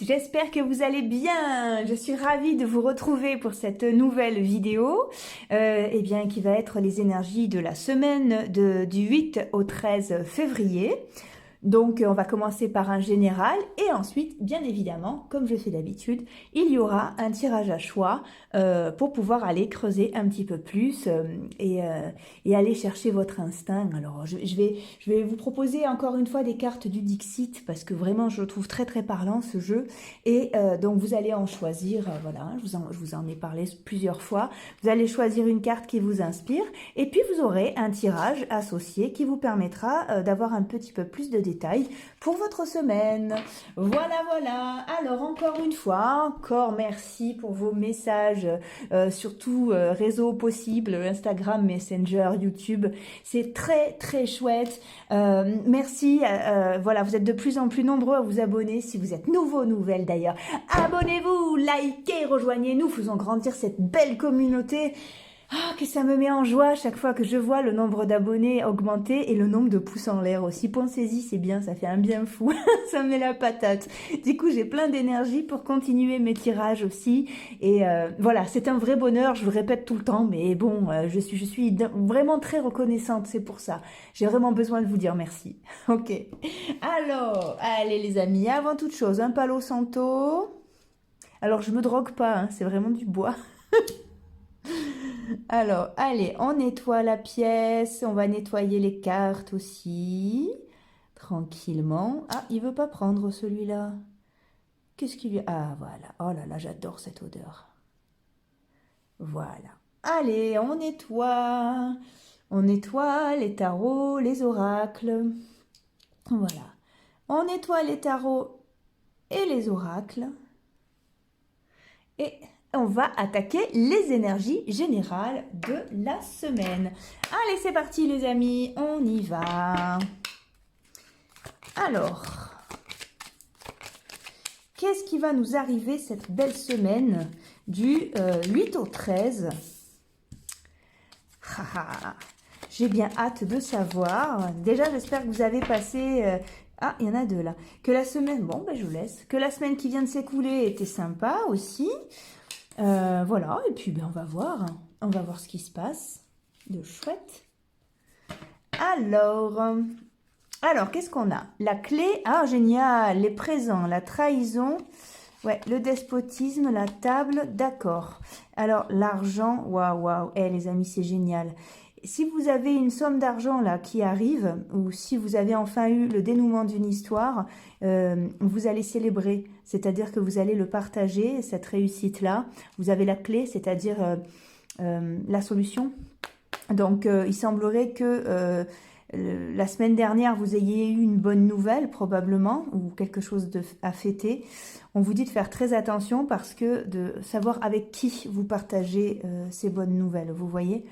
j'espère que vous allez bien. Je suis ravie de vous retrouver pour cette nouvelle vidéo eh bien, qui va être les énergies de la semaine du 8 au 13 février. Donc on va commencer par un général et ensuite, bien évidemment, comme je fais d'habitude, il y aura un tirage à choix pour pouvoir aller creuser un petit peu plus et aller chercher votre instinct. Alors je vais vous proposer encore une fois des cartes du Dixit parce que vraiment je le trouve très très parlant ce jeu et donc vous allez en choisir, voilà, je vous en ai parlé plusieurs fois, vous allez choisir une carte qui vous inspire et puis vous aurez un tirage associé qui vous permettra d'avoir un petit peu plus de détails pour votre semaine. Voilà, voilà. Alors, encore une fois, encore merci pour vos messages sur tout réseau possible, Instagram, Messenger, YouTube. C'est très, très chouette. Merci. Voilà, vous êtes de plus en plus nombreux à vous abonner. Si vous êtes nouveau, nouvelle d'ailleurs, abonnez-vous, likez, rejoignez-nous, faisons grandir cette belle communauté. Ah, que ça me met en joie chaque fois que je vois le nombre d'abonnés augmenter et le nombre de pouces en l'air aussi. Pensez-y, c'est bien, ça fait un bien fou. Ça me met la patate. Du coup, j'ai plein d'énergie pour continuer mes tirages aussi. Et voilà, c'est un vrai bonheur, je le répète tout le temps, mais bon, je suis vraiment très reconnaissante, c'est pour ça. J'ai vraiment besoin de vous dire merci. Ok. Alors, allez les amis, avant toute chose, un Palo Santo. Alors, je me drogue pas, hein, c'est vraiment du bois. Alors, allez, on nettoie la pièce, on va nettoyer les cartes aussi, tranquillement. Ah, il veut pas prendre celui-là. Qu'est-ce qu'il lui... Ah, voilà. Oh là là, j'adore cette odeur. Voilà. Allez, on nettoie. On nettoie les tarots, les oracles. Voilà. On nettoie les tarots et les oracles. Et on va attaquer les énergies générales de la semaine. Allez, c'est parti les amis, on y va. Alors, qu'est-ce qui va nous arriver cette belle semaine du 8 au 13? J'ai bien hâte de savoir. Déjà, j'espère que vous avez passé... Ah, il y en a deux là. Que la semaine... Bon, ben je vous laisse. Que la semaine qui vient de s'écouler était sympa aussi. Voilà, et puis ben, on va voir. On va voir ce qui se passe de chouette. Alors qu'est-ce qu'on a? La clé, ah génial, les présents, la trahison, ouais, le despotisme, la table, d'accord. Alors l'argent, waouh, waouh, les amis, c'est génial. Si vous avez une somme d'argent là qui arrive, ou si vous avez enfin eu le dénouement d'une histoire, vous allez célébrer, c'est-à-dire que vous allez le partager, cette réussite-là. Vous avez la clé, c'est-à-dire la solution. Donc, il semblerait que la semaine dernière, vous ayez eu une bonne nouvelle, probablement, ou quelque chose à fêter. On vous dit de faire très attention parce que de savoir avec qui vous partagez ces bonnes nouvelles, vous voyez.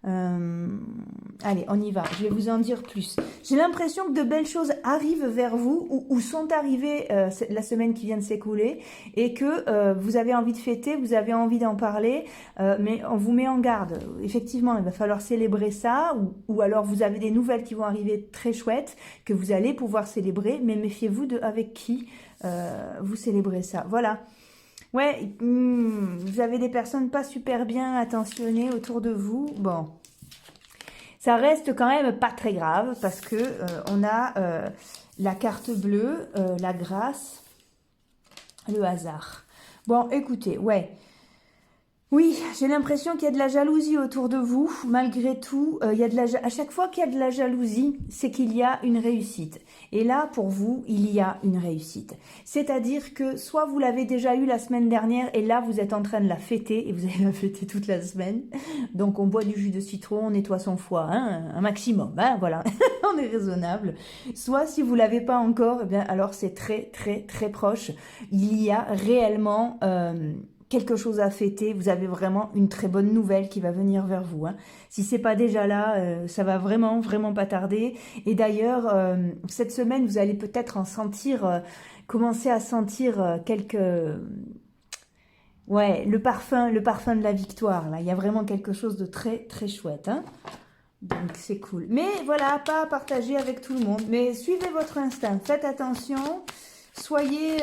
Allez, on y va. Je vais vous en dire plus. J'ai l'impression que de belles choses arrivent vers vous ou sont arrivées la semaine qui vient de s'écouler et que vous avez envie de fêter, vous avez envie d'en parler, mais on vous met en garde. Effectivement, il va falloir célébrer ça ou alors vous avez des nouvelles qui vont arriver très chouettes que vous allez pouvoir célébrer, mais méfiez-vous de avec qui vous célébrez ça. Voilà. Ouais, vous avez des personnes pas super bien attentionnées autour de vous. Bon, ça reste quand même pas très grave parce que on a la carte bleue, la grâce, le hasard. Bon, écoutez, ouais. Oui, j'ai l'impression qu'il y a de la jalousie autour de vous. Malgré tout, il y a à chaque fois qu'il y a de la jalousie, c'est qu'il y a une réussite. Et là, pour vous, il y a une réussite. C'est-à-dire que soit vous l'avez déjà eu la semaine dernière et là, vous êtes en train de la fêter et vous allez la fêter toute la semaine. Donc, on boit du jus de citron, on nettoie son foie, hein, un maximum. Hein, voilà, on est raisonnable. Soit si vous l'avez pas encore, eh bien, alors c'est très, très, très proche. Il y a réellement... quelque chose à fêter, vous avez vraiment une très bonne nouvelle qui va venir vers vous. Hein. Si c'est pas déjà là, ça va vraiment, vraiment pas tarder. Et d'ailleurs, cette semaine, vous allez peut-être en sentir, commencer à sentir quelques... Ouais, le parfum de la victoire. Là, il y a vraiment quelque chose de très, très chouette. Hein. Donc, c'est cool. Mais voilà, pas à partager avec tout le monde. Mais suivez votre instinct, faites attention. soyez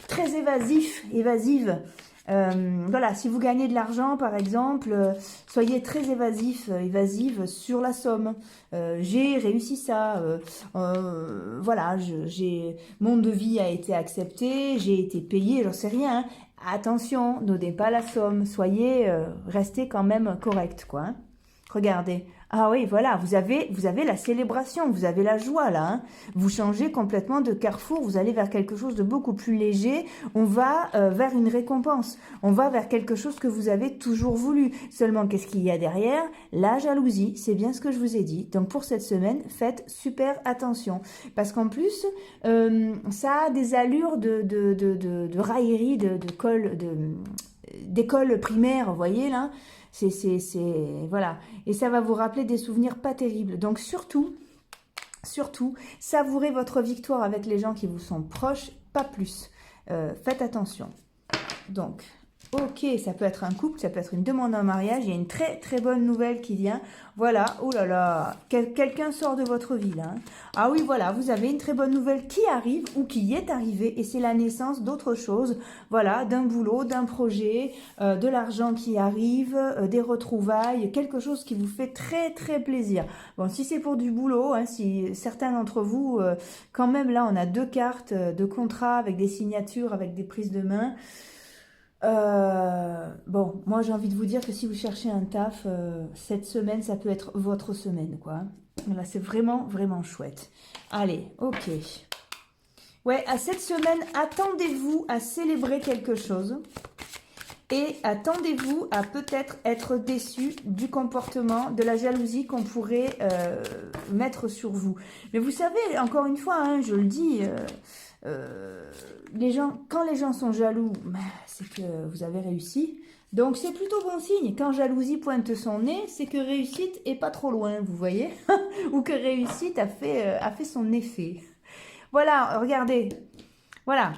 très évasive. Voilà, si vous gagnez de l'argent, par exemple, soyez très évasive sur la somme. J'ai réussi ça. Voilà, mon devis a été accepté, j'ai été payé, j'en sais rien. Hein. Attention, n'odez pas la somme, restez quand même correct, quoi. Hein. Regardez. Ah oui, voilà, vous avez la célébration, vous avez la joie là. Hein. Vous changez complètement de carrefour, vous allez vers quelque chose de beaucoup plus léger. On va vers une récompense. On va vers quelque chose que vous avez toujours voulu. Seulement, qu'est-ce qu'il y a derrière? La jalousie, c'est bien ce que je vous ai dit. Donc pour cette semaine, faites super attention. Parce qu'en plus, ça a des allures de raillerie, d'école primaire, vous voyez là. Voilà. Et ça va vous rappeler des souvenirs pas terribles. Donc surtout, savourez votre victoire avec les gens qui vous sont proches, pas plus. Faites attention. Donc, ok, ça peut être un couple, ça peut être une demande en mariage. Il y a une très très bonne nouvelle qui vient. Voilà, oh là là, quelqu'un sort de votre vie là. Hein. Ah oui, voilà, vous avez une très bonne nouvelle qui arrive ou qui est arrivée et c'est la naissance d'autre chose. Voilà, d'un boulot, d'un projet, de l'argent qui arrive, des retrouvailles, quelque chose qui vous fait très très plaisir. Bon, si c'est pour du boulot, hein, si certains d'entre vous, quand même là, on a 2 cartes de contrat avec des signatures, avec des prises de main. Bon, moi j'ai envie de vous dire que si vous cherchez un taf, cette semaine, ça peut être votre semaine, quoi. Là, c'est vraiment, vraiment chouette. Allez, ok. Ouais, à cette semaine, attendez-vous à célébrer quelque chose. Et attendez-vous à peut-être être déçu du comportement, de la jalousie qu'on pourrait mettre sur vous. Mais vous savez, encore une fois, hein, je le dis... quand les gens sont jaloux, c'est que vous avez réussi. Donc c'est plutôt bon signe. Quand jalousie pointe son nez, c'est que réussite est pas trop loin, vous voyez. Ou que réussite a fait son effet. Voilà, regardez. Voilà.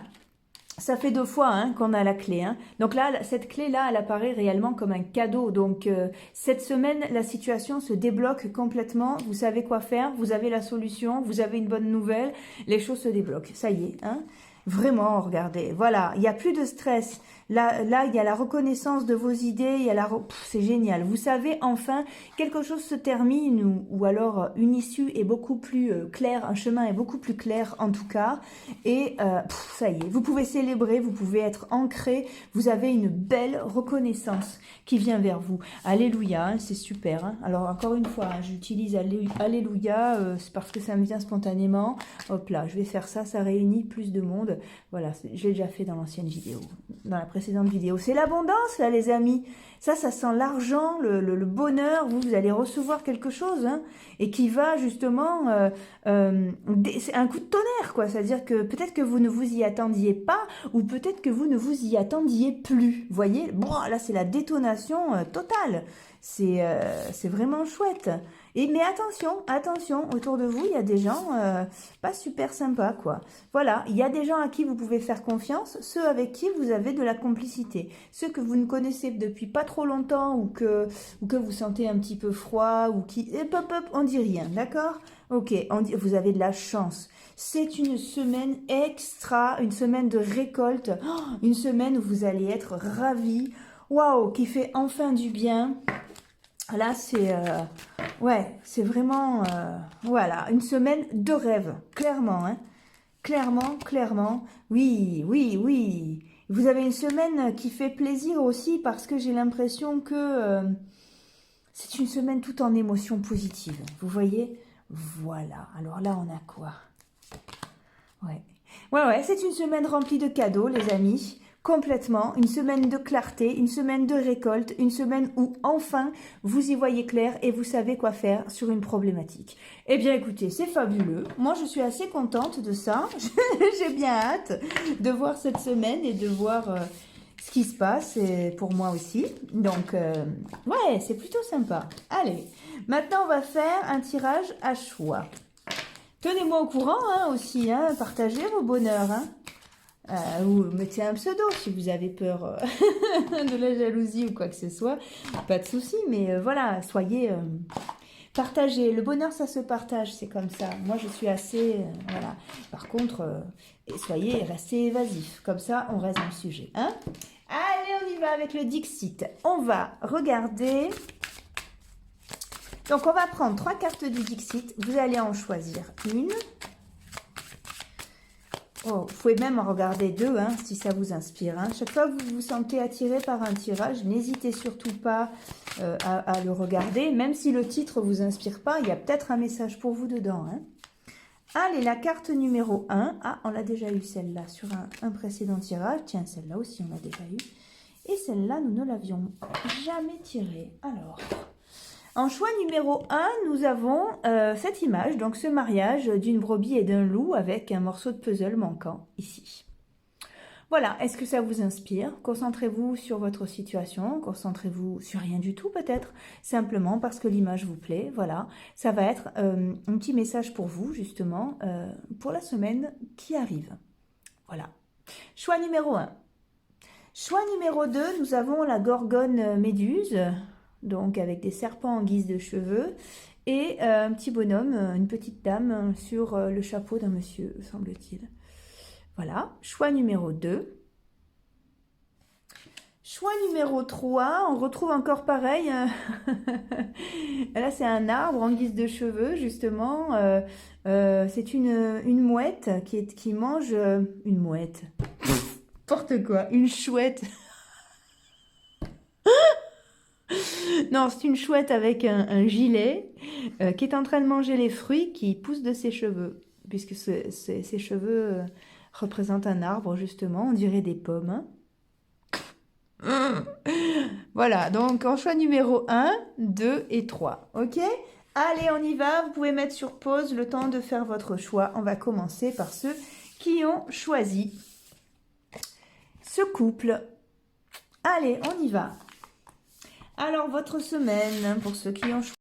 Ça fait 2 fois hein, qu'on a la clé. Hein. Donc là, cette clé-là, elle apparaît réellement comme un cadeau. Donc cette semaine, la situation se débloque complètement. Vous savez quoi faire, vous avez la solution, vous avez une bonne nouvelle. Les choses se débloquent. Ça y est. Hein. Vraiment, regardez. Voilà, il n'y a plus de stress. Là, il y a la reconnaissance de vos idées. Il y a c'est génial. Vous savez, enfin, quelque chose se termine ou alors une issue est beaucoup plus claire. Un chemin est beaucoup plus clair, en tout cas. Et ça y est, vous pouvez célébrer, vous pouvez être ancré. Vous avez une belle reconnaissance qui vient vers vous. Alléluia, hein, c'est super. Hein. Alors, encore une fois, hein, j'utilise Alléluia. C'est parce que ça me vient spontanément. Hop là, je vais faire ça. Ça réunit plus de monde. Voilà, je l'ai déjà fait dans l'ancienne vidéo, dans la précédente vidéo. C'est l'abondance, là, les amis. Ça sent l'argent, le bonheur. Vous allez recevoir quelque chose, hein, et qui va justement... c'est un coup de tonnerre, quoi. C'est-à-dire que peut-être que vous ne vous y attendiez pas, ou peut-être que vous ne vous y attendiez plus. Vous voyez, bon, là, c'est la détonation totale. C'est vraiment chouette. Mais attention, autour de vous, il y a des gens pas super sympas, quoi. Voilà, il y a des gens à qui vous pouvez faire confiance, ceux avec qui vous avez de la complicité. Ceux que vous ne connaissez depuis pas trop longtemps ou que vous sentez un petit peu froid ou qui... on dit rien, d'accord? Ok, vous avez de la chance. C'est une semaine extra, une semaine de récolte, une semaine où vous allez être ravis. Waouh, qui fait enfin du bien. Là, c'est vraiment, voilà, une semaine de rêve, clairement, hein. Clairement, oui. Vous avez une semaine qui fait plaisir aussi parce que j'ai l'impression que c'est une semaine tout en émotions positives, vous voyez? Voilà, alors là, on a quoi? Ouais, c'est une semaine remplie de cadeaux, les amis. Complètement, une semaine de clarté, une semaine de récolte, une semaine où enfin vous y voyez clair et vous savez quoi faire sur une problématique. Eh bien écoutez, c'est fabuleux. Moi je suis assez contente de ça. J'ai bien hâte de voir cette semaine et de voir ce qui se passe pour moi aussi. Donc ouais, c'est plutôt sympa. Allez, maintenant on va faire un tirage à choix. Tenez-moi au courant hein, aussi, hein, partagez vos bonheurs. Hein. Ou mettez un pseudo si vous avez peur de la jalousie ou quoi que ce soit, pas de souci, mais voilà, soyez Partagez. Le bonheur, ça se partage, c'est comme ça. Moi, je suis assez... voilà. Par contre, restez évasifs. Comme ça, on reste dans le sujet. Hein? Allez, on y va avec le Dixit. On va regarder... Donc, on va prendre 3 cartes du Dixit. Vous allez en choisir une. Oh, vous pouvez même en regarder 2, hein, si ça vous inspire. Hein. Chaque fois que vous vous sentez attiré par un tirage, n'hésitez surtout pas à le regarder. Même si le titre ne vous inspire pas, il y a peut-être un message pour vous dedans. Hein. Allez, la carte numéro 1. Ah, on l'a déjà eu celle-là sur un précédent tirage. Tiens, celle-là aussi, on l'a déjà eu. Et celle-là, nous ne l'avions jamais tirée. Alors... En choix numéro 1, nous avons cette image, donc ce mariage d'une brebis et d'un loup avec un morceau de puzzle manquant ici. Voilà, est-ce que ça vous inspire? Concentrez-vous sur votre situation, concentrez-vous sur rien du tout peut-être, simplement parce que l'image vous plaît, voilà. Ça va être un petit message pour vous justement, pour la semaine qui arrive. Voilà. Choix numéro 1. Choix numéro 2, nous avons la gorgone méduse. Donc avec des serpents en guise de cheveux, et un petit bonhomme, une petite dame sur le chapeau d'un monsieur, semble-t-il. Voilà, choix numéro 2. Choix numéro 3, on retrouve encore pareil. Là, c'est un arbre en guise de cheveux, justement. C'est une mouette qui mange... une mouette. N'importe quoi, une chouette. Non, c'est une chouette avec un gilet qui est en train de manger les fruits qui poussent de ses cheveux, puisque ses cheveux représentent un arbre, justement, on dirait des pommes. Voilà, donc en choix numéro 1, 2 et 3, ok? Allez, on y va, vous pouvez mettre sur pause le temps de faire votre choix. On va commencer par ceux qui ont choisi ce couple. Allez, on y va. Alors, votre semaine, pour ceux qui ont choisi.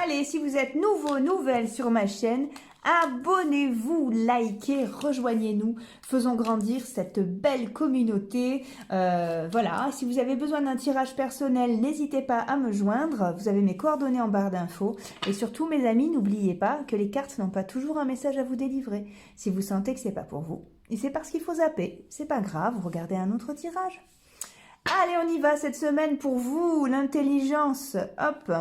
Allez, si vous êtes nouveau, nouvelle sur ma chaîne, abonnez-vous, likez, rejoignez-nous, faisons grandir cette belle communauté. Voilà, si vous avez besoin d'un tirage personnel, n'hésitez pas à me joindre. Vous avez mes coordonnées en barre d'infos. Et surtout, mes amis, n'oubliez pas que les cartes n'ont pas toujours un message à vous délivrer. Si vous sentez que c'est pas pour vous, et c'est parce qu'il faut zapper, c'est pas grave, regardez un autre tirage. Allez, on y va cette semaine pour vous, l'intelligence, hop.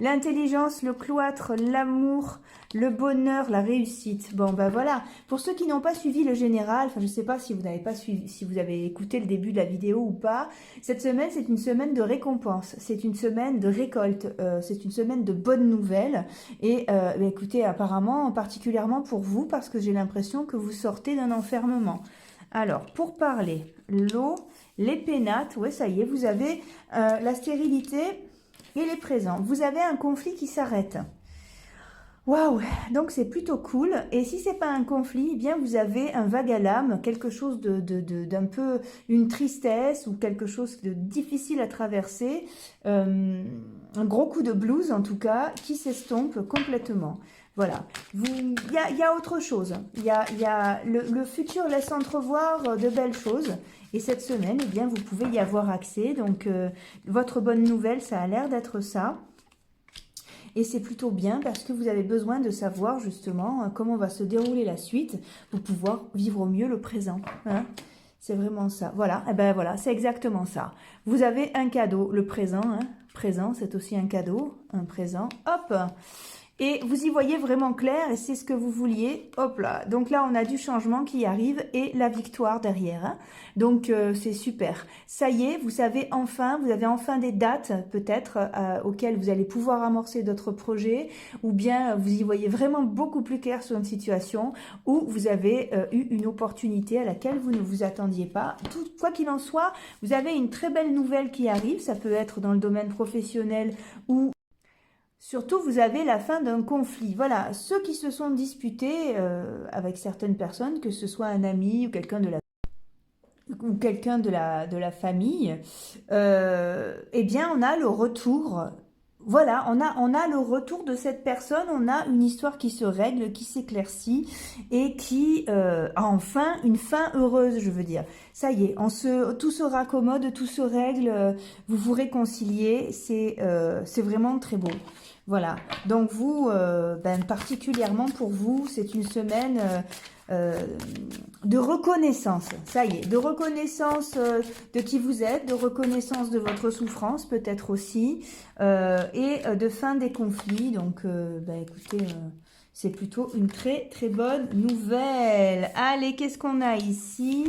L'intelligence, le cloître, l'amour, le bonheur, la réussite. Bon, ben voilà. Pour ceux qui n'ont pas suivi le général, enfin, je ne sais pas si vous n'avez pas suivi, si vous avez écouté le début de la vidéo ou pas. Cette semaine, c'est une semaine de récompense. C'est une semaine de récolte. C'est une semaine de bonnes nouvelles. Et écoutez, apparemment, particulièrement pour vous, parce que j'ai l'impression que vous sortez d'un enfermement. Alors, pour parler, l'eau, les pénates, ouais, ça y est, vous avez la stérilité... et les présents. Vous avez un conflit qui s'arrête. Waouh, donc c'est plutôt cool. Et si c'est pas un conflit, eh bien vous avez un vague à l'âme, quelque chose d'un peu, une tristesse ou quelque chose de difficile à traverser, un gros coup de blues en tout cas, qui s'estompe complètement. Voilà, il y a autre chose. Le futur laisse entrevoir de belles choses. Et cette semaine, eh bien, vous pouvez y avoir accès. Donc, votre bonne nouvelle, ça a l'air d'être ça. Et c'est plutôt bien parce que vous avez besoin de savoir justement comment va se dérouler la suite pour pouvoir vivre au mieux le présent. Hein, c'est vraiment ça. Voilà, et ben voilà, c'est exactement ça. Vous avez un cadeau, le présent. Hein, présent, c'est aussi un cadeau, un présent. Hop! Et vous y voyez vraiment clair et c'est ce que vous vouliez. Hop là. Donc là, on a du changement qui arrive et la victoire derrière. Hein. Donc, c'est super. Ça y est, vous savez enfin, vous avez enfin des dates peut-être auxquelles vous allez pouvoir amorcer d'autres projets ou bien vous y voyez vraiment beaucoup plus clair sur une situation où vous avez eu une opportunité à laquelle vous ne vous attendiez pas. Quoi qu'il en soit, vous avez une très belle nouvelle qui arrive. Ça peut être dans le domaine professionnel ou... Surtout, vous avez la fin d'un conflit. Voilà, ceux qui se sont disputés avec certaines personnes, que ce soit un ami ou quelqu'un de la famille, eh bien, on a le retour. voilà, on a le retour de cette personne, on a une histoire qui se règle, qui s'éclaircit et qui a enfin une fin heureuse, je veux dire. Ça y est, tout se raccommode, tout se règle, vous vous réconciliez, c'est vraiment très beau. Voilà, donc vous, particulièrement pour vous, c'est une semaine de reconnaissance, ça y est, de reconnaissance de qui vous êtes, de reconnaissance de votre souffrance peut-être aussi, et de fin des conflits. Donc, écoutez, c'est plutôt une très très bonne nouvelle. Allez, qu'est-ce qu'on a ici ?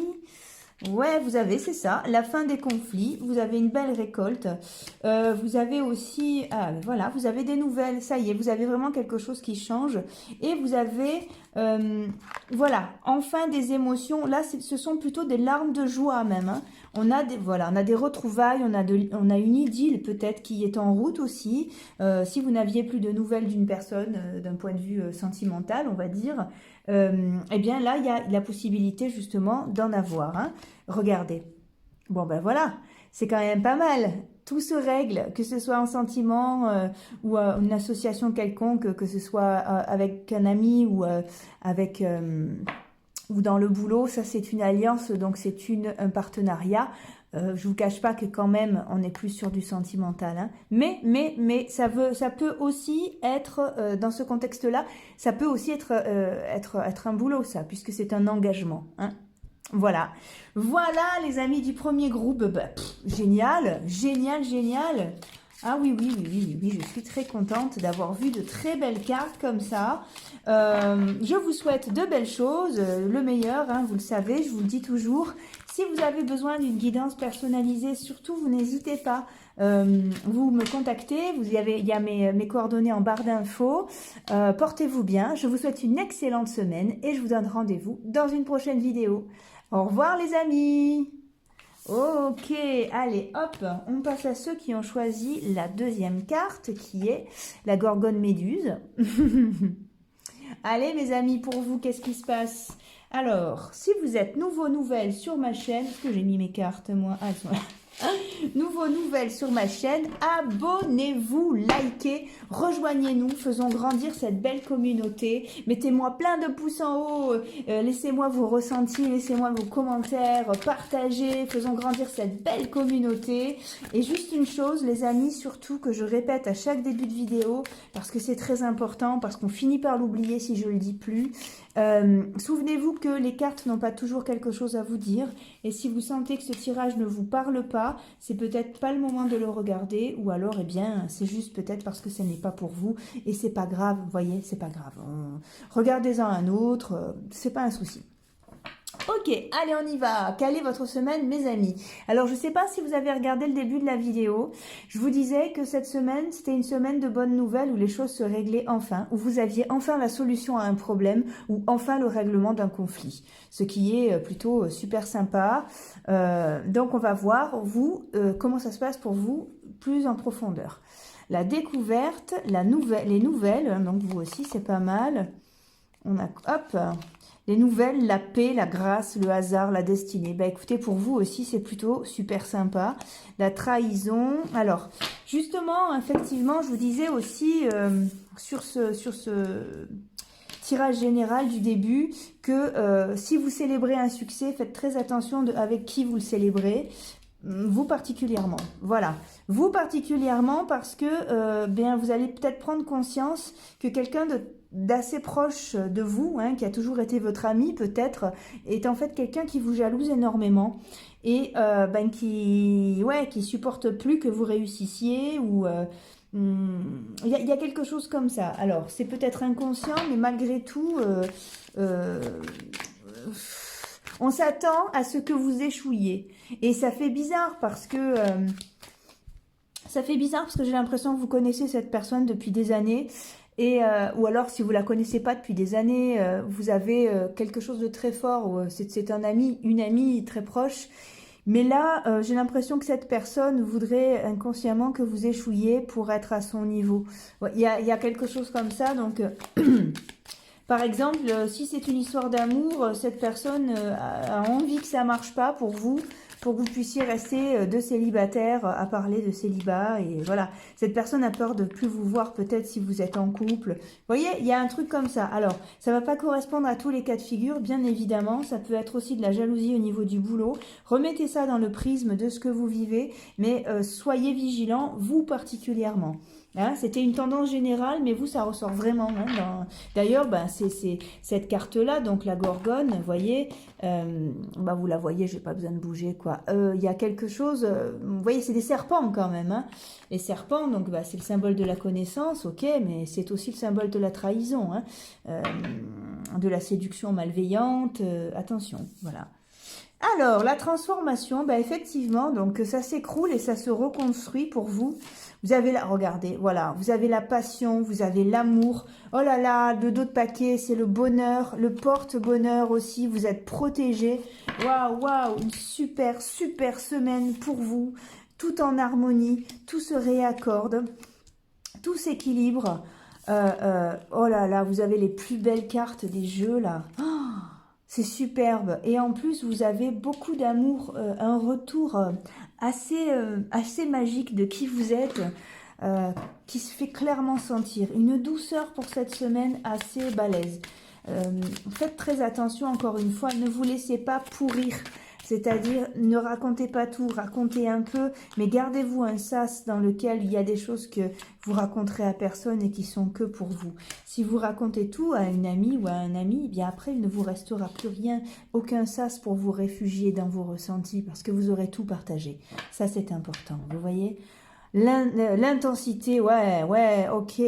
Ouais, vous avez, c'est ça, la fin des conflits, vous avez une belle récolte, vous avez aussi, voilà, vous avez des nouvelles, ça y est, vous avez vraiment quelque chose qui change, et vous avez, voilà, enfin des émotions, là ce sont plutôt des larmes de joie même, hein. On a des retrouvailles, on a une idylle peut-être qui est en route aussi, si vous n'aviez plus de nouvelles d'une personne, d'un point de vue sentimental, on va dire, eh bien là, il y a la possibilité justement d'en avoir, hein. Regardez. Bon, ben voilà, c'est quand même pas mal. Tout se règle, que ce soit en sentiment ou une association quelconque, que ce soit avec un ami ou ou dans le boulot, ça c'est une alliance, donc c'est un partenariat. Je vous cache pas que quand même on est plus sur du sentimental, hein. Mais ça peut aussi être dans ce contexte-là, ça peut aussi être un boulot, ça, puisque c'est un engagement, hein. Voilà, voilà les amis du premier groupe, génial, génial, génial. Ah oui, je suis très contente d'avoir vu de très belles cartes comme ça. Je vous souhaite de belles choses, le meilleur, hein, vous le savez, je vous le dis toujours. Si vous avez besoin d'une guidance personnalisée, surtout, vous n'hésitez pas. Vous me contactez, il y a mes coordonnées en barre d'infos. Portez-vous bien, je vous souhaite une excellente semaine et je vous donne rendez-vous dans une prochaine vidéo. Au revoir les amis! Ok, allez, hop, on passe à ceux qui ont choisi la deuxième carte, qui est la Gorgone Méduse. Allez, mes amis, pour vous, qu'est-ce qui se passe? Alors, si vous êtes nouvelles sur ma chaîne, est-ce que j'ai mis mes cartes, moi? Ah, elles sont là. Nouvelles sur ma chaîne, abonnez-vous, likez, rejoignez-nous, faisons grandir cette belle communauté, mettez-moi plein de pouces en haut, laissez-moi vos ressentis, laissez-moi vos commentaires, partagez, faisons grandir cette belle communauté. Et juste une chose les amis, surtout que je répète à chaque début de vidéo, parce que c'est très important, parce qu'on finit par l'oublier si je le dis plus, souvenez-vous que les cartes n'ont pas toujours quelque chose à vous dire, et si vous sentez que ce tirage ne vous parle pas, c'est peut-être pas le moment de le regarder, ou alors, eh bien, c'est juste peut-être parce que ce n'est pas pour vous, et c'est pas grave, vous voyez, c'est pas grave. Regardez-en un autre, c'est pas un souci. Ok, allez, on y va. Quelle est votre semaine, mes amis? Alors, je ne sais pas si vous avez regardé le début de la vidéo. Je vous disais que cette semaine, c'était une semaine de bonnes nouvelles où les choses se réglaient enfin, où vous aviez enfin la solution à un problème ou enfin le règlement d'un conflit. Ce qui est plutôt super sympa. Donc, on va voir, vous, comment ça se passe pour vous plus en profondeur. La découverte, les nouvelles, hein, donc vous aussi, c'est pas mal. On a, hop... Les nouvelles, la paix, la grâce, le hasard, la destinée. Bah écoutez, pour vous aussi, c'est plutôt super sympa. La trahison. Alors, justement, effectivement, je vous disais aussi sur ce tirage général du début que si vous célébrez un succès, faites très attention avec qui vous le célébrez. Vous particulièrement, voilà. Vous particulièrement parce que bien vous allez peut-être prendre conscience que quelqu'un d'assez proche de vous, hein, qui a toujours été votre ami peut-être, est en fait quelqu'un qui vous jalouse énormément et qui supporte plus que vous réussissiez ou il y a quelque chose comme ça. Alors c'est peut-être inconscient, mais malgré tout on s'attend à ce que vous échouiez. Et ça fait bizarre parce que j'ai l'impression que vous connaissez cette personne depuis des années. Et, ou alors, si vous la connaissez pas depuis des années, vous avez quelque chose de très fort. C'est un ami, une amie très proche. Mais là, j'ai l'impression que cette personne voudrait inconsciemment que vous échouiez pour être à son niveau. Il y a quelque chose comme ça. Donc... Par exemple, si c'est une histoire d'amour, cette personne a envie que ça marche pas pour que vous puissiez rester deux célibataires à parler de célibat. Et voilà, cette personne a peur de plus vous voir peut-être si vous êtes en couple. Vous voyez, il y a un truc comme ça. Alors, ça va pas correspondre à tous les cas de figure, bien évidemment. Ça peut être aussi de la jalousie au niveau du boulot. Remettez ça dans le prisme de ce que vous vivez, mais soyez vigilants, vous particulièrement. Hein, c'était une tendance générale, mais vous, ça ressort vraiment. Hein, d'ailleurs, ben, c'est cette carte-là, donc la Gorgone, vous voyez, bah, vous la voyez, j'ai pas besoin de bouger, quoi. Il y a quelque chose, vous voyez, c'est des serpents quand même. Hein. Les serpents, donc, bah, c'est le symbole de la connaissance, ok, mais c'est aussi le symbole de la trahison, hein, de la séduction malveillante, attention, voilà. Alors, la transformation, bah, effectivement, donc ça s'écroule et ça se reconstruit pour vous. Vous avez la, regardez, voilà, vous avez la passion, vous avez l'amour. Oh là là, le dos de paquet, c'est le bonheur, le porte-bonheur aussi. Vous êtes protégé. Waouh, waouh, une super, super semaine pour vous. Tout en harmonie, tout se réaccorde, tout s'équilibre. Oh là là, vous avez les plus belles cartes des jeux là. Oh, c'est superbe. Et en plus, vous avez beaucoup d'amour, un retour assez magique de qui vous êtes, qui se fait clairement sentir. Une douceur pour cette semaine assez balèze. Faites très attention, encore une fois, ne vous laissez pas pourrir. C'est-à-dire, ne racontez pas tout, racontez un peu, mais gardez-vous un sas dans lequel il y a des choses que vous raconterez à personne et qui sont que pour vous. Si vous racontez tout à une amie ou à un ami, eh bien après, il ne vous restera plus rien, aucun sas pour vous réfugier dans vos ressentis, parce que vous aurez tout partagé. Ça, c'est important, vous voyez ? L'intensité, ouais, ok,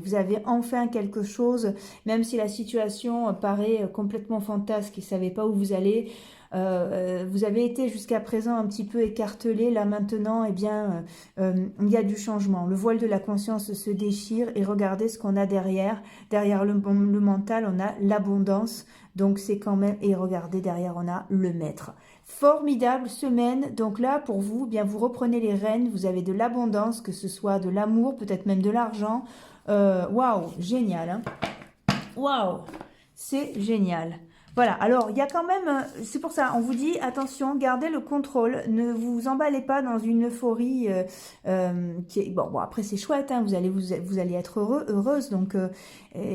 vous avez enfin quelque chose, même si la situation paraît complètement fantasque et vous ne savez pas où vous allez, vous avez été jusqu'à présent un petit peu écartelé, là maintenant, eh bien, il y a du changement. Le voile de la conscience se déchire et regardez ce qu'on a derrière. Derrière le mental, on a l'abondance, donc c'est quand même, et regardez, derrière, on a le maître. Formidable semaine, donc là pour vous, bien vous reprenez les rênes, vous avez de l'abondance, que ce soit de l'amour, peut-être même de l'argent. Waouh, génial, hein. Waouh, c'est génial. Voilà, alors il y a quand même, c'est pour ça, on vous dit, attention, gardez le contrôle, ne vous emballez pas dans une euphorie qui est, bon après c'est chouette, hein, vous allez être heureuse, donc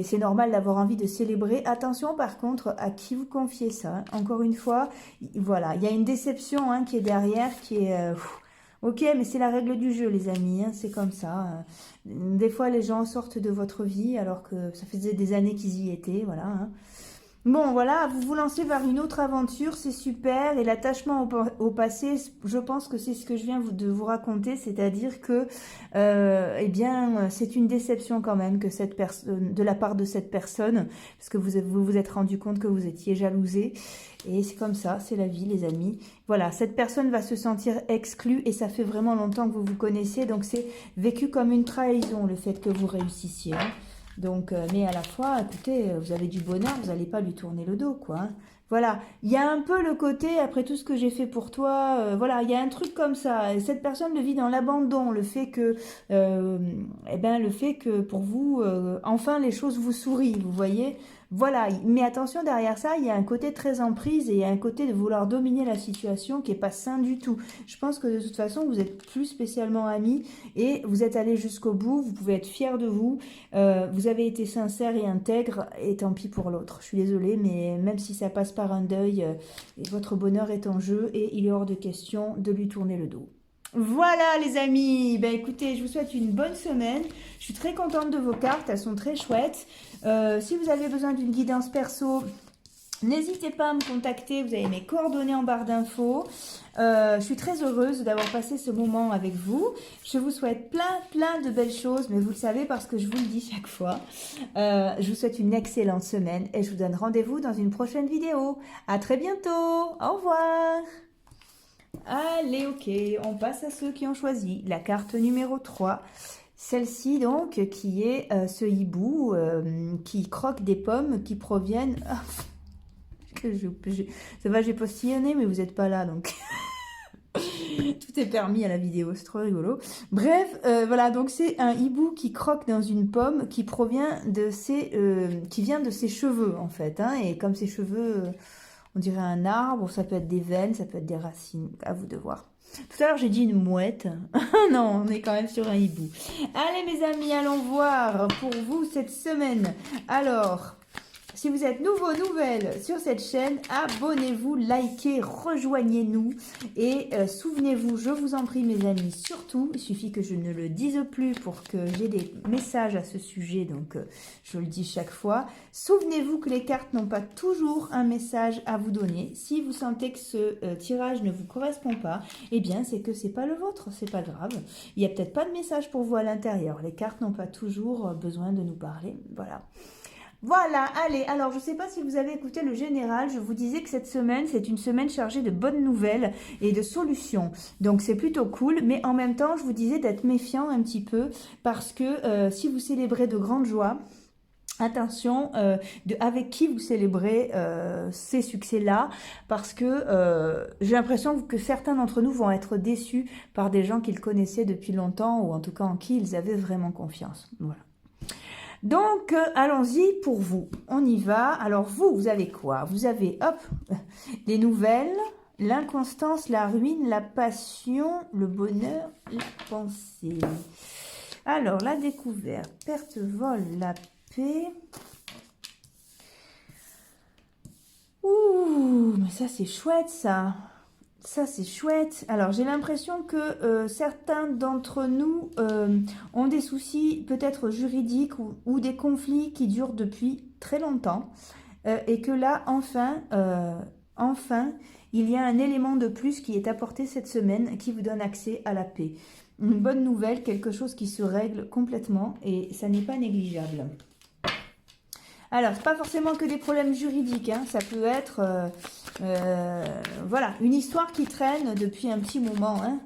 c'est normal d'avoir envie de célébrer. Attention par contre à qui vous confiez ça, hein. Encore une fois, voilà, il y a une déception hein, qui est derrière, qui est... ok, mais c'est la règle du jeu, les amis, hein, c'est comme ça. Des fois, les gens sortent de votre vie alors que ça faisait des années qu'ils y étaient, voilà, hein. Bon, voilà, vous vous lancez vers une autre aventure, c'est super. Et l'attachement au passé, je pense que c'est ce que je viens de vous raconter, c'est-à-dire que, eh bien, c'est une déception quand même que cette personne, de la part de cette personne, parce que vous vous êtes rendu compte que vous étiez jalousé. Et c'est comme ça, c'est la vie, les amis. Voilà, cette personne va se sentir exclue et ça fait vraiment longtemps que vous vous connaissez, donc c'est vécu comme une trahison, le fait que vous réussissiez, hein. Donc, mais à la fois, écoutez, vous avez du bonheur, vous n'allez pas lui tourner le dos, quoi, hein. Voilà, il y a un peu le côté, après tout ce que j'ai fait pour toi, voilà, il y a un truc comme ça. Et cette personne le vit dans l'abandon, le fait que, eh ben, le fait que pour vous, enfin les choses vous sourient, vous voyez. Voilà, mais attention, derrière ça, il y a un côté très emprise et il y a un côté de vouloir dominer la situation qui n'est pas sain du tout. Je pense que de toute façon, vous êtes plus spécialement amis et vous êtes allés jusqu'au bout, vous pouvez être fiers de vous, vous avez été sincère et intègre et tant pis pour l'autre. Je suis désolée, mais même si ça passe par un deuil, votre bonheur est en jeu et il est hors de question de lui tourner le dos. Voilà les amis, ben écoutez, je vous souhaite une bonne semaine. Je suis très contente de vos cartes, elles sont très chouettes. Si vous avez besoin d'une guidance perso, n'hésitez pas à me contacter, vous avez mes coordonnées en barre d'infos. Je suis très heureuse d'avoir passé ce moment avec vous. Je vous souhaite plein de belles choses, mais vous le savez parce que je vous le dis chaque fois. Je vous souhaite une excellente semaine et je vous donne rendez-vous dans une prochaine vidéo. À très bientôt, au revoir. Allez, ok, on passe à ceux qui ont choisi la carte numéro 3. Celle-ci, donc, qui est ce hibou qui croque des pommes qui proviennent... ça va, j'ai postillonné, mais vous n'êtes pas là, donc... Tout est permis à la vidéo, c'est trop rigolo. Bref, voilà, donc c'est un hibou qui croque dans une pomme qui provient de qui vient de ses cheveux en fait. Hein, et comme ses cheveux, on dirait un arbre, ça peut être des veines, ça peut être des racines, à vous de voir. Tout à l'heure j'ai dit une mouette. Non, on est quand même sur un hibou. Allez mes amis, allons voir pour vous cette semaine. Alors... Si vous êtes nouvelle sur cette chaîne, abonnez-vous, likez, rejoignez-nous et souvenez-vous, je vous en prie mes amis, surtout, il suffit que je ne le dise plus pour que j'ai des messages à ce sujet, donc je le dis chaque fois. Souvenez-vous que les cartes n'ont pas toujours un message à vous donner. Si vous sentez que ce tirage ne vous correspond pas, eh bien c'est que c'est pas le vôtre, c'est pas grave. Il n'y a peut-être pas de message pour vous à l'intérieur. Les cartes n'ont pas toujours besoin de nous parler, voilà. Voilà, allez, alors je ne sais pas si vous avez écouté le général, je vous disais que cette semaine, c'est une semaine chargée de bonnes nouvelles et de solutions. Donc c'est plutôt cool, mais en même temps, je vous disais d'être méfiant un petit peu parce que si vous célébrez de grandes joies, attention avec qui vous célébrez ces succès-là, parce que j'ai l'impression que certains d'entre nous vont être déçus par des gens qu'ils connaissaient depuis longtemps ou en tout cas en qui ils avaient vraiment confiance. Voilà. Donc, allons-y pour vous. On y va. Alors, vous avez quoi? Vous avez, hop, les nouvelles, l'inconstance, la ruine, la passion, le bonheur, la pensée. Alors, la découverte, perte, vol, la paix. Ouh, mais ça, c'est chouette, ça. Ça, c'est chouette. Alors, j'ai l'impression que certains d'entre nous ont des soucis peut-être juridiques ou des conflits qui durent depuis très longtemps. Et que là, enfin, il y a un élément de plus qui est apporté cette semaine qui vous donne accès à la paix. Une bonne nouvelle, quelque chose qui se règle complètement et ça n'est pas négligeable. Alors, c'est pas forcément que des problèmes juridiques, hein. Ça peut être, voilà, une histoire qui traîne depuis un petit moment, hein.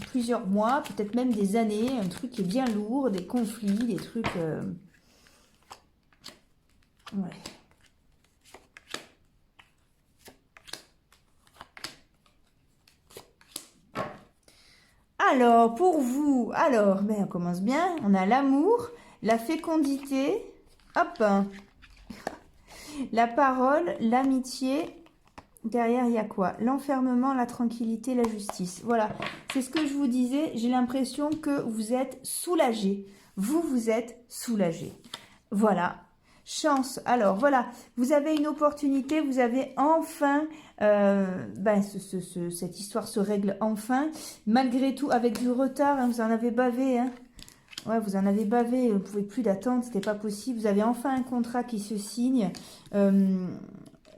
Plusieurs mois, peut-être même des années, un truc qui est bien lourd, des conflits, des trucs... Ouais. Alors, pour vous, mais on commence bien, on a l'amour, la fécondité, hop, la parole, l'amitié. Derrière, il y a quoi? L'enfermement, la tranquillité, la justice. Voilà, c'est ce que je vous disais. J'ai l'impression que vous êtes soulagé. Vous êtes soulagé. Voilà. Chance. Alors, voilà. Vous avez une opportunité. Vous avez enfin... cette histoire se règle enfin. Malgré tout, avec du retard. Hein, vous en avez bavé. Hein. Ouais, vous en avez bavé. Vous ne pouvez plus d'attendre. C'était pas possible. Vous avez enfin un contrat qui se signe.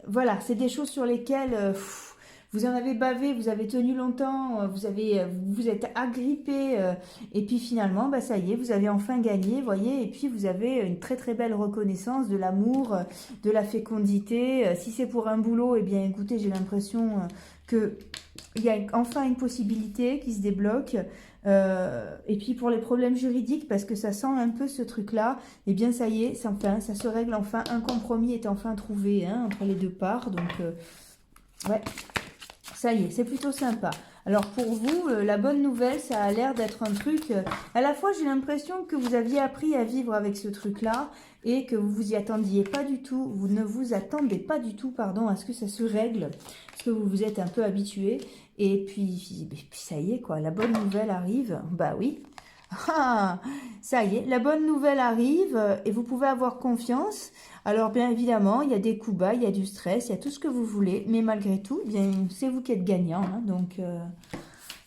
Voilà, c'est des choses sur lesquelles vous en avez bavé, vous avez tenu longtemps, vous êtes agrippé, et puis finalement, bah, ça y est, vous avez enfin gagné, voyez, et puis vous avez une très très belle reconnaissance de l'amour, de la fécondité. Si c'est pour un boulot, eh bien écoutez, j'ai l'impression que il y a enfin une possibilité qui se débloque. Et puis pour les problèmes juridiques, parce que ça sent un peu ce truc-là, eh bien ça y est, ça se règle enfin, un compromis est enfin trouvé hein, entre les deux parts, donc ouais, ça y est, c'est plutôt sympa. Alors pour vous, la bonne nouvelle, ça a l'air d'être un truc, à la fois j'ai l'impression que vous aviez appris à vivre avec ce truc-là, et que vous vous y attendiez pas du tout, vous ne vous attendez pas du tout, pardon, à ce que ça se règle, parce que vous vous êtes un peu habitué. Et puis ça y est, quoi, la bonne nouvelle arrive. Bah oui, ah, ça y est, la bonne nouvelle arrive et vous pouvez avoir confiance. Alors bien évidemment, il y a des coups bas, il y a du stress, il y a tout ce que vous voulez. Mais malgré tout, bien c'est vous qui êtes gagnant. Hein, donc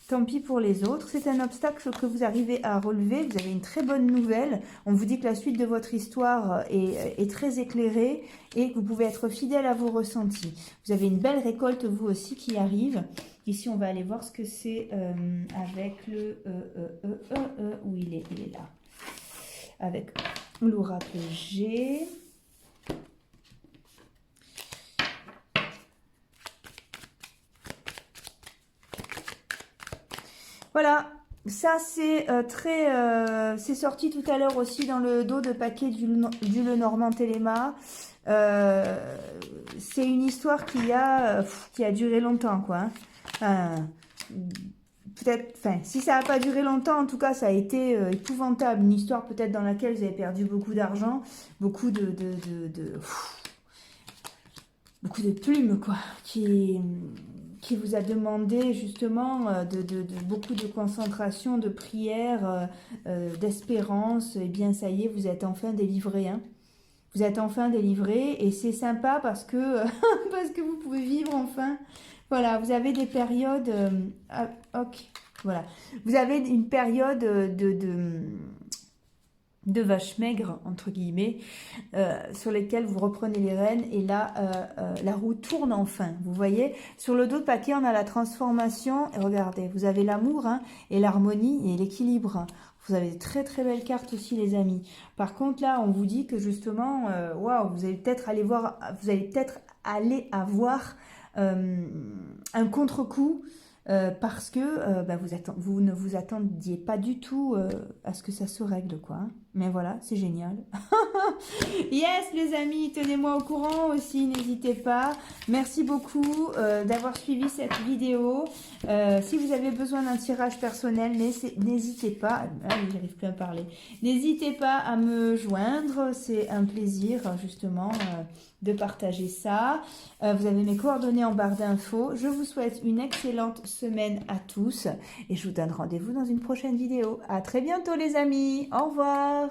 tant pis pour les autres. C'est un obstacle que vous arrivez à relever. Vous avez une très bonne nouvelle. On vous dit que la suite de votre histoire est très éclairée et que vous pouvez être fidèle à vos ressentis. Vous avez une belle récolte, vous aussi, qui arrive. Ici, on va aller voir ce que c'est avec le... où il est là. Avec l'oracle G. Voilà, ça c'est c'est sorti tout à l'heure aussi dans le dos de paquet du Lenormand Téléma. C'est une histoire qui a duré longtemps, quoi. Hein. peut-être, enfin, si ça n'a pas duré longtemps, en tout cas, ça a été épouvantable. Une histoire peut-être dans laquelle vous avez perdu beaucoup d'argent, beaucoup beaucoup de plumes, quoi, qui vous a demandé justement beaucoup de concentration, de prière, d'espérance. Et bien, ça y est, vous êtes enfin délivré, hein. Vous êtes enfin délivré et c'est sympa parce que, parce que vous pouvez vivre enfin. Voilà, vous avez des périodes... ok, voilà. Vous avez une période de vache maigre, entre guillemets, sur lesquelles vous reprenez les rênes et là, la roue tourne enfin. Vous voyez, sur le dos de papier, on a la transformation. Et regardez, vous avez l'amour, hein, et l'harmonie et l'équilibre. Vous avez de très très belles cartes aussi, les amis. Par contre, là, on vous dit que justement, waouh, vous allez peut-être aller voir, vous allez peut-être aller avoir un contre-coup. Parce que bah, vous ne vous attendiez pas du tout à ce que ça se règle, quoi, hein. Mais voilà, c'est génial. Yes, les amis, tenez-moi au courant aussi, n'hésitez pas. Merci beaucoup d'avoir suivi cette vidéo. Si vous avez besoin d'un tirage personnel, n'hésitez pas. Ah, j'arrive plus à parler. N'hésitez pas à me joindre. C'est un plaisir, justement, de partager ça. Vous avez mes coordonnées en barre d'infos. Je vous souhaite une excellente semaine à tous. Et je vous donne rendez-vous dans une prochaine vidéo. À très bientôt, les amis. Au revoir.